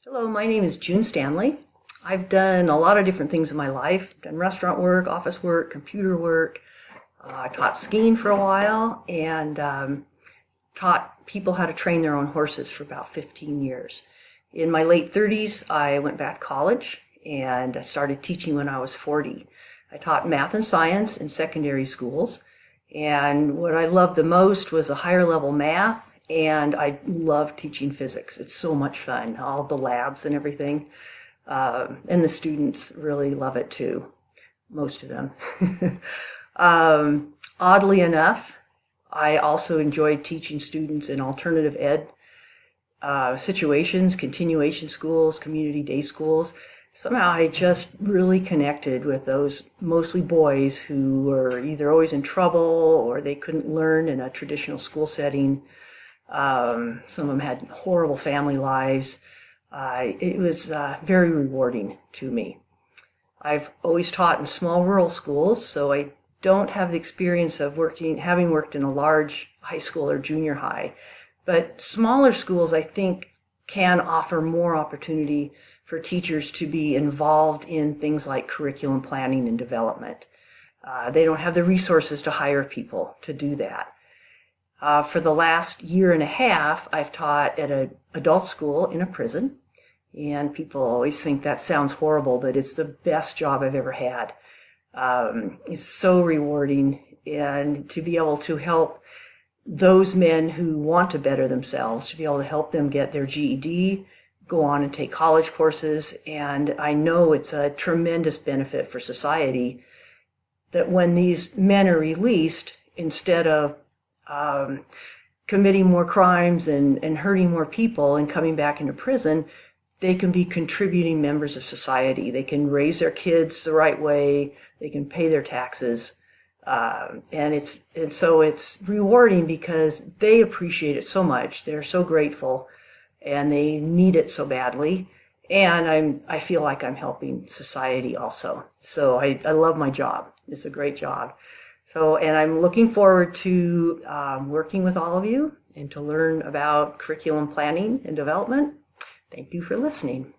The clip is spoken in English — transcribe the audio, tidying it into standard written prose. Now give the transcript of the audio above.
Hello, my name is June Stanley. I've done a lot of different things in my life. I've done restaurant work, office work, computer work. I taught skiing for a while and taught people how to train their own horses for about 15 years. In my late 30s, I went back to college and I started teaching when I was 40. I taught math and science in secondary schools, and what I loved the most was a higher level math, and I love teaching physics. It's so much fun, all the labs and everything. And the students really love it too, most of them. Oddly enough, I also enjoyed teaching students in alternative ed situations, continuation schools, community day schools. Somehow I just really connected with those mostly boys who were either always in trouble or they couldn't learn in a traditional school setting. Some of them had horrible family lives. It was very rewarding to me. I've always taught in small rural schools, so I don't have the experience of having worked in a large high school or junior high. But smaller schools, I think, can offer more opportunity for teachers to be involved in things like curriculum planning and development. They don't have the resources to hire people to do that. For the last year and a half, I've taught at an adult school in a prison. And people always think that sounds horrible, but it's the best job I've ever had. It's so rewarding, and to be able to help those men who want to better themselves, to be able to help them get their GED, go on and take college courses. And I know it's a tremendous benefit for society that when these men are released, instead of committing more crimes and hurting more people and coming back into prison, they can be contributing members of society. They can raise their kids the right way. They can pay their taxes. And so it's rewarding because they appreciate it so much. They're so grateful and they need it so badly. And I feel like I'm helping society also. So I love my job. It's a great job. And I'm looking forward to working with all of you and to learn about curriculum planning and development. Thank you for listening.